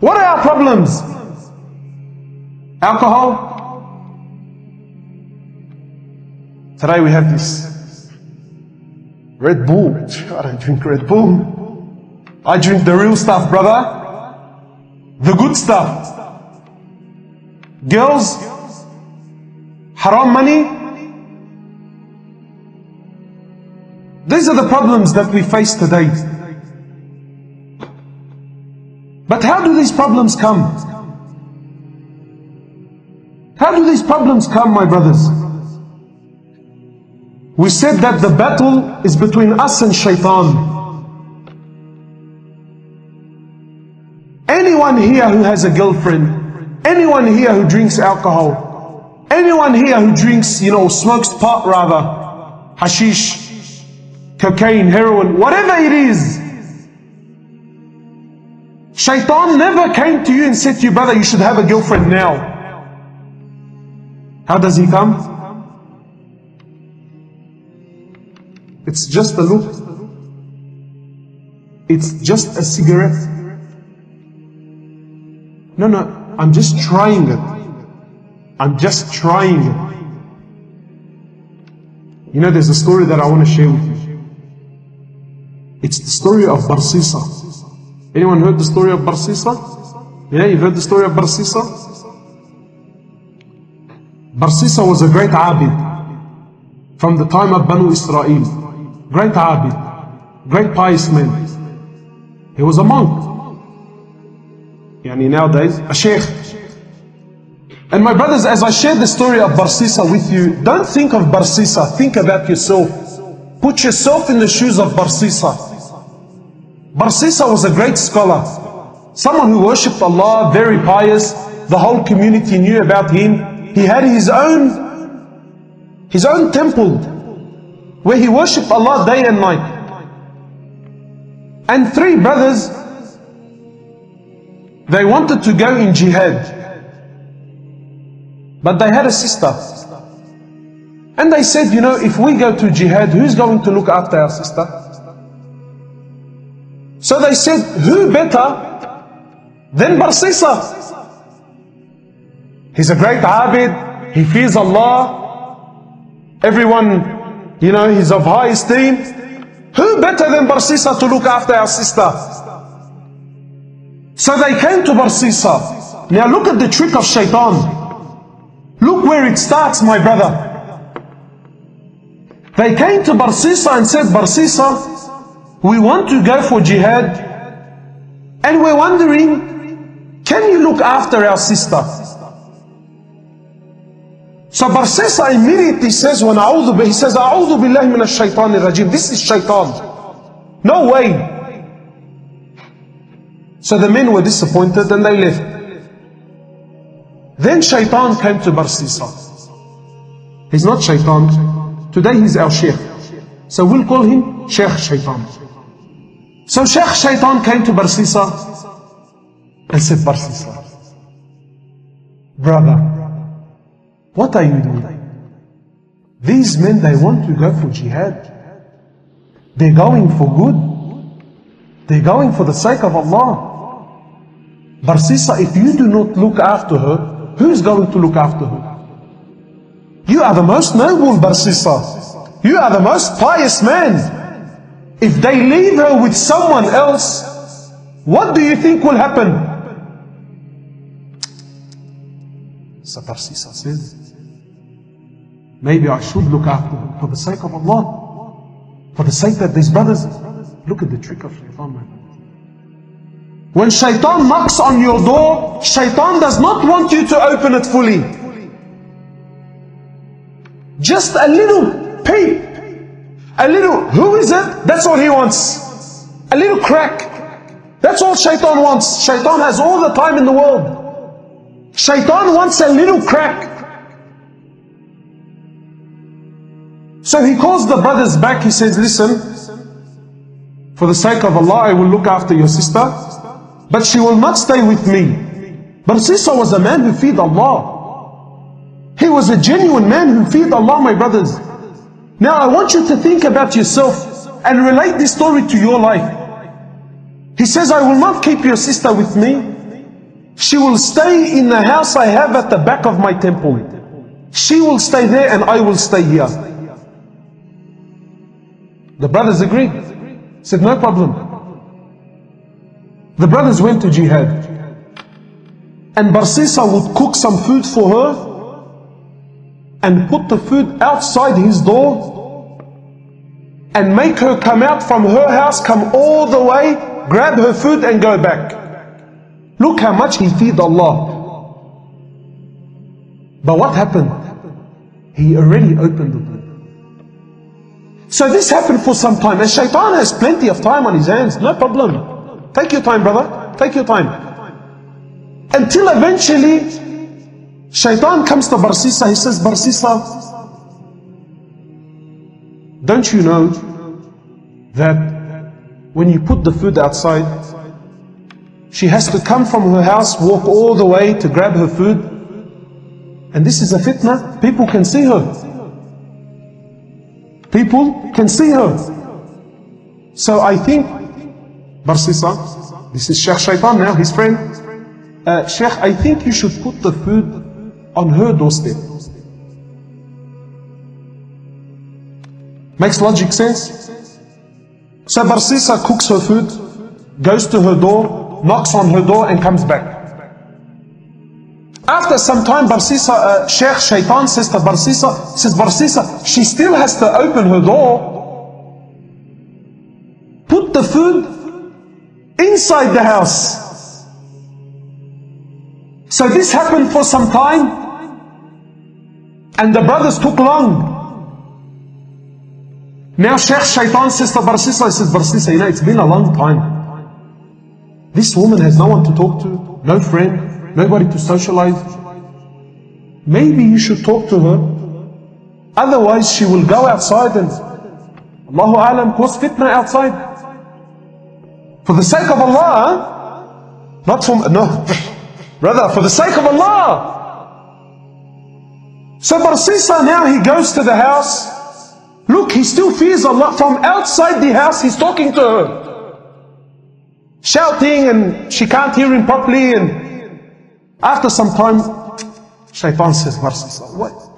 What are our problems? Alcohol. Today we have this Red Bull. I don't drink Red Bull. I drink the real stuff, brother. The good stuff. Girls, haram money. These are the problems that we face today. But how do these problems come? How do these problems come, my brothers? We said that the battle is between us and Shaytan. Anyone here who has a girlfriend, anyone here who drinks alcohol, anyone here who drinks, smokes pot rather, hashish, cocaine, heroin, whatever it is, Shaytan never came to you and said to you, brother, you should have a girlfriend now. How does he come? It's just a look. It's just a cigarette. No, I'm just trying it. I'm just trying it. There's a story that I want to share with you. It's the story of Barsisa. Anyone heard the story of Barsisa? Yeah, you've heard the story of Barsisa? Barsisa was a great abid from the time of Banu Israel. Great abid, great pious man. He was a monk. Nowadays, a sheikh. And my brothers, as I share the story of Barsisa with you, don't think of Barsisa, think about yourself. Put yourself in the shoes of Barsisa. Barsisa was a great scholar, someone who worshipped Allah, very pious. The whole community knew about him. He had his own temple where he worshipped Allah day and night. And three brothers, they wanted to go in jihad, but they had a sister. And they said, if we go to jihad, who's going to look after our sister? So they said, who better than Barsisa? He's a great abid, he fears Allah, everyone, he's of high esteem. Who better than Barsisa to look after our sister? So they came to Barsisa. Now look at the trick of Shaytan. Look where it starts, my brother. They came to Barsisa and said, Barsisa, we want to go for jihad, and we're wondering, can you look after our sister? So Barsisa immediately says, he says, A'udhu billahi minash shaitanir rajim. This is Shaytan. No way. So the men were disappointed and they left. Then Shaytan came to Barsisa. He's not Shaytan. Today he's our Sheikh. So we'll call him Sheikh Shaytan. So Sheikh Shaytan came to Barsisa and said, Barsisa, brother, what are you doing? These men, they want to go for jihad. They're going for good. They're going for the sake of Allah. Barsisa, if you do not look after her, who's going to look after her? You are the most noble, Barsisa. You are the most pious man. If they leave her with someone else, what do you think will happen? So Barsisa said, maybe I should look after her for the sake of Allah. For the sake that these brothers, look at the trick of Shaytan, man. When Shaytan knocks on your door, Shaytan does not want you to open it fully. Just a little peep, a little, who is it? That's all he wants. A little crack. That's all Shaytan wants. Shaytan has all the time in the world. Shaytan wants a little crack. So he calls the brothers back. He says, listen, for the sake of Allah, I will look after your sister, but she will not stay with me. Barsisa was a man who feared Allah. He was a genuine man who feared Allah, my brothers. Now I want you to think about yourself and relate this story to your life. He says, I will not keep your sister with me, She will stay in the house I have at the back of my temple. She will stay there and I will stay here. The brothers agreed. Said, no problem. The brothers went to jihad. And Barsisa would cook some food for her and put the food outside his door and make her come out from her house, come all the way, grab her food and go back. Look how much he feared Allah. But what happened? He already opened the door. So this happened for some time, and Shaytan has plenty of time on his hands, no problem. Take your time, brother, take your time. Until eventually, Shaytan comes to Barsisa, he says, Barsisa, don't you know that when you put the food outside, she has to come from her house, walk all the way to grab her food, and this is a fitna, people can see her. People can see her. So I think, Barsisa, this is Sheikh Shaytan now, his friend, Sheikh, I think you should put the food on her doorstep. Makes logic sense? So Barsisa cooks her food, goes to her door, knocks on her door and comes back. After some time, Barsisa, Sheikh Shaytan says to Barsisa, she still has to open her door, put the food inside the house. So this happened for some time, and the brothers took long. Now Sheikh Shaytan says to Barsisa, he says, Barsisa, you know, it's been a long time. This woman has no one to talk to, no friend, nobody to socialize. Maybe you should talk to her. Otherwise she will go outside and, Allahu Alam, cause fitna outside. For the sake of Allah, not for, no, brother, for the sake of Allah. So Barsisa now, he goes to the house. Look, he still fears Allah. From outside the house, he's talking to her, shouting, and she can't hear him properly. And after some time, Shaytan says, Barsisa,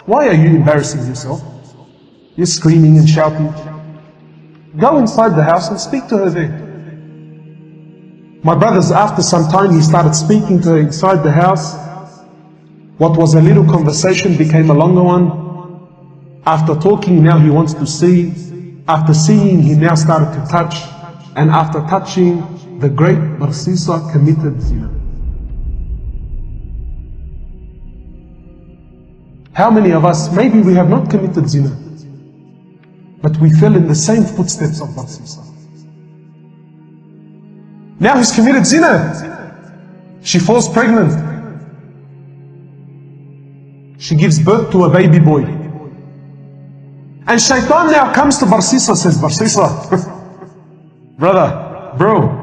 why are you embarrassing yourself? You're screaming and shouting. Go inside the house and speak to her there. My brothers, after some time, he started speaking to her inside the house. What was a little conversation became a longer one. After talking, now he wants to see. After seeing, he now started to touch. And after touching, the great Barsisa committed zina. How many of us, maybe we have not committed zina, but we fell in the same footsteps of Barsisa. Now he's committed zina. She falls pregnant. She gives birth to a baby boy. And Shaytan now comes to Barsisa, says, Barsisa, bro,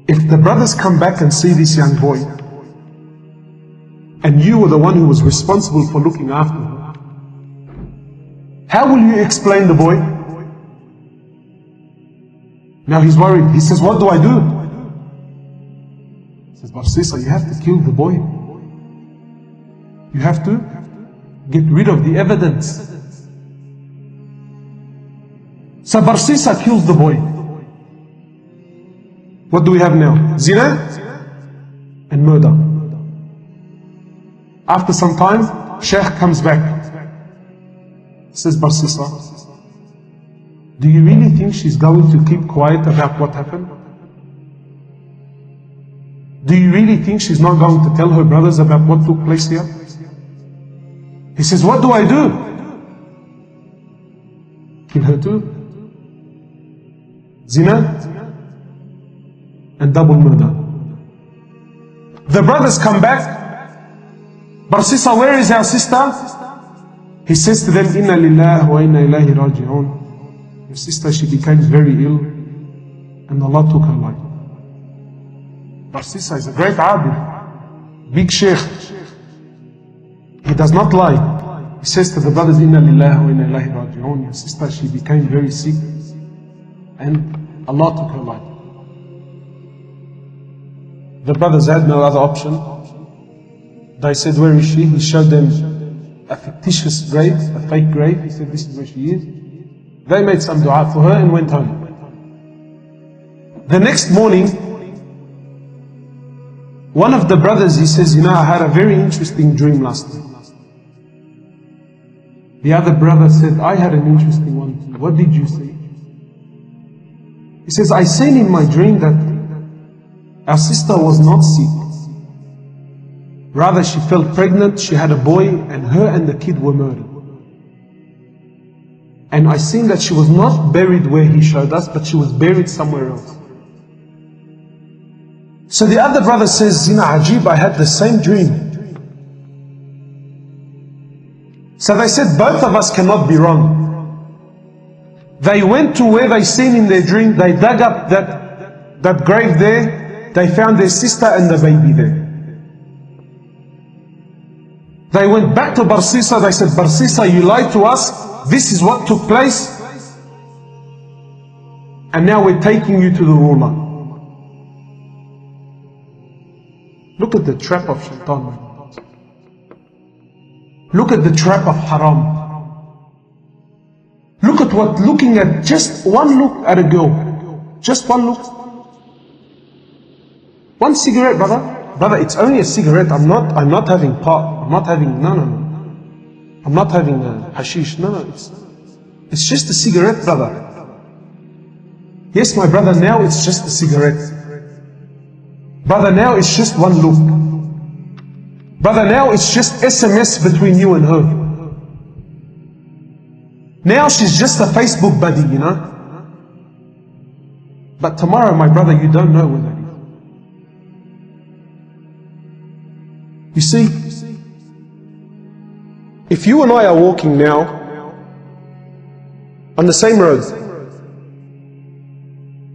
if the brothers come back and see this young boy, and you were the one who was responsible for looking after her, how will you explain the boy? Now he's worried. He says, what do I do? He says, Barsisa, you have to kill the boy. You have to get rid of the evidence. So Barsisa kills the boy. What do we have now? Zina and murder. After some time, Sheikh comes back. Says, Barsisa, do you really think she's going to keep quiet about what happened? Do you really think she's not going to tell her brothers about what took place here? He says, what do I do? Kill her too. Zina and double murder. The brothers come back. Barsisa, where is our sister? He says to them, Inna lillahi wa inna ilayhi raji'un. Your sister, she became very ill and Allah took her life. Barsisa is a great abid, big sheikh. He does not lie. He says to the brothers, Inna lillahi wa inna ilayhi raji'un. Your sister, she became very sick and Allah took her life. The brothers had no other option. They said, where is she? He showed them a fictitious grave, a fake grave. He said, this is where she is. They made some dua for her and went home. The next morning, one of the brothers, he says, I had a very interesting dream last night. The other brother said, I had an interesting one too. What did you see? He says, I seen in my dream that our sister was not sick. Rather, she felt pregnant, she had a boy, and her and the kid were murdered. And I seen that she was not buried where he showed us, but she was buried somewhere else. So the other brother says, Ajib, I had the same dream. So they said, both of us cannot be wrong. They went to where they seen in their dream, they dug up that grave there, they found their sister and the baby there. They went back to Barsisa, they said, Barsisa, you lied to us, this is what took place, and now we're taking you to the ruler. Look at the trap of Shaytan. Look at the trap of haram. Look at what looking at, just one look at a girl, just one look, one cigarette, brother. Brother, it's only a cigarette. I'm not having pot. I'm not having, no. I'm not having hashish. No, it's just a cigarette, brother. Yes, my brother, now it's just a cigarette. Brother, now it's just one look. Brother, now it's just SMS between you and her. Now she's just a Facebook buddy, But tomorrow, my brother, you don't know where that is. You see, if you and I are walking now on the same road,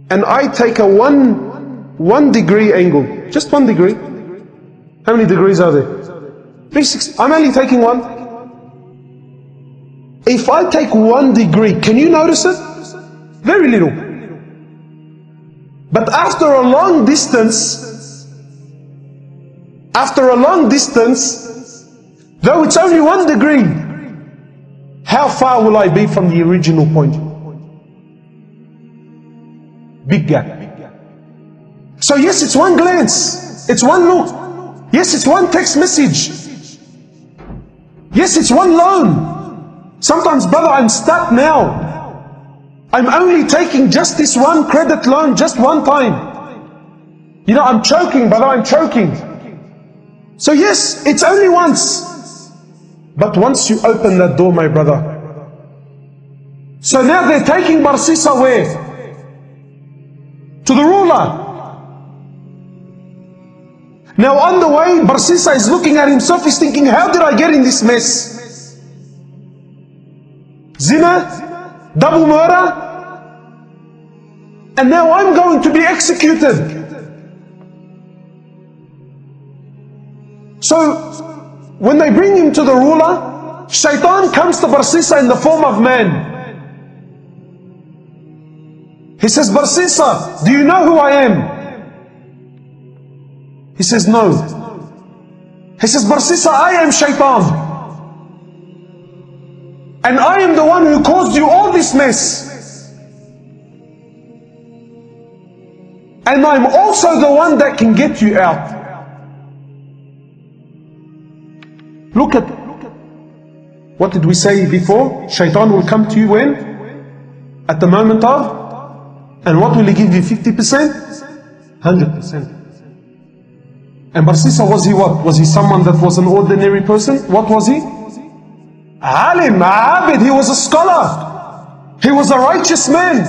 and I take a one degree angle, just 1 degree. How many degrees are there? 360. I'm only taking one. If I take 1 degree, can you notice it? Very little. But after a long distance, though it's only 1 degree, how far will I be from the original point? Big gap. So yes, it's one glance, it's one look. Yes, it's one text message. Yes, it's one loan. Sometimes, brother, I'm stuck now. I'm only taking just this one credit loan, just one time. I'm choking, brother, I'm choking. So yes, it's only once. But once you open that door, my brother. So now they're taking Barsisa where? To the ruler. Now on the way, Barsisa is looking at himself, he's thinking, how did I get in this mess? Zina, double murder, and now I'm going to be executed. So, when they bring him to the ruler, Shaytan comes to Barsisa in the form of man. He says, Barsisa, do you know who I am? He says, no. He says, Barsisa, I am Shaytan. And I am the one who caused you all this mess. And I'm also the one that can get you out. Look at, what did we say before? Shaytan will come to you when? At the moment of? And what will he give you, 50%? 100%. And Barsisa, was he what? Was he someone that was an ordinary person? What was he? Alim, Abid, he was a scholar. He was a righteous man.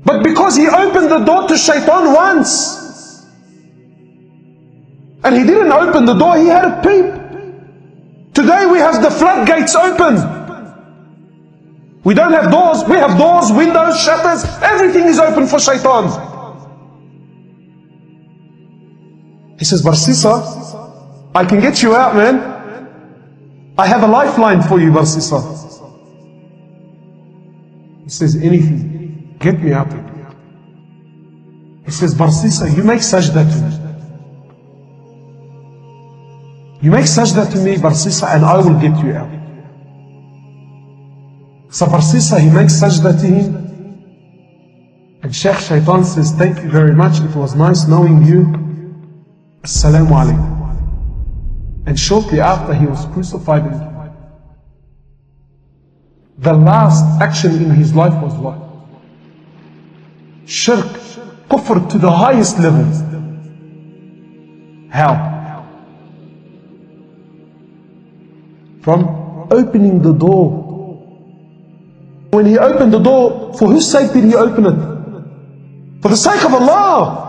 But because he opened the door to Shaytan once, and he didn't open the door, he had a peep. Today we have the floodgates open. We don't have doors, we have doors, windows, shutters, everything is open for Shaytan. He says, Barsisa, I can get you out, man. I have a lifeline for you, Barsisa. He says, anything, get me out of here. He says, Barsisa, you make sajda to me. You make sajda to me, Barsisa, and I will get you out. So Barsisa, he makes sajda to him. And Sheikh Shaytan says, thank you very much. It was nice knowing you. Assalamu alaikum. And shortly after, he was crucified. The last action in his life was what? Shirk, kufr to the highest level. How? From opening the door. When he opened the door, for whose sake did he open it? For the sake of Allah.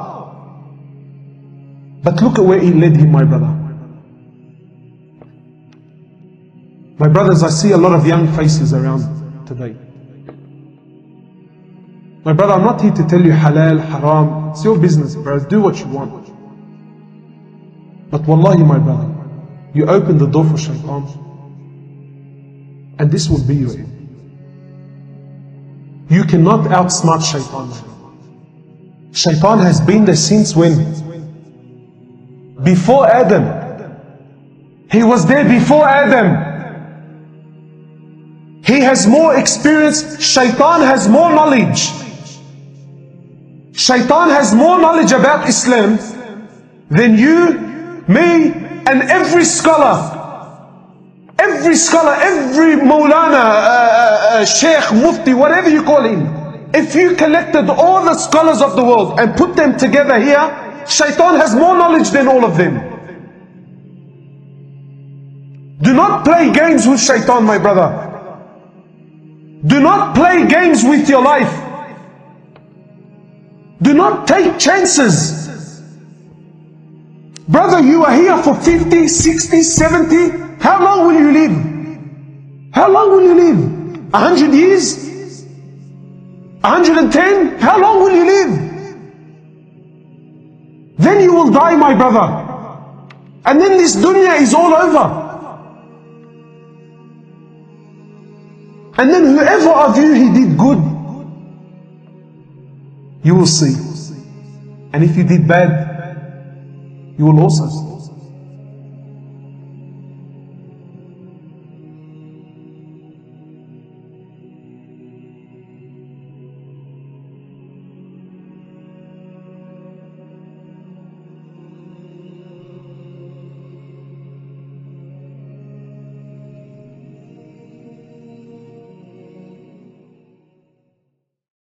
But look at where he led him, my brother. My brothers, I see a lot of young faces around today. My brother, I'm not here to tell you halal, haram. It's your business, bro. Do what you want. But wallahi, my brother, you open the door for Shaytan, and this will be your end. You cannot outsmart Shaytan. Shaytan has been there since when? Before Adam. He was there before Adam. He has more experience. Shaytan has more knowledge. Shaytan has more knowledge about Islam than you, me, and every scholar. Every scholar, every Maulana, Sheikh, Mufti, whatever you call him. If you collected all the scholars of the world and put them together here, Shaytan has more knowledge than all of them. Do not play games with Shaytan, my brother. Do not play games with your life. Do not take chances. Brother, you are here for 50, 60, 70. How long will you live? How long will you live? 100 years? 110? How long will you live? Then you will die, my brother. And then this dunya is all over. And then whoever of you he did good, you will see. And if you did bad, you will also see.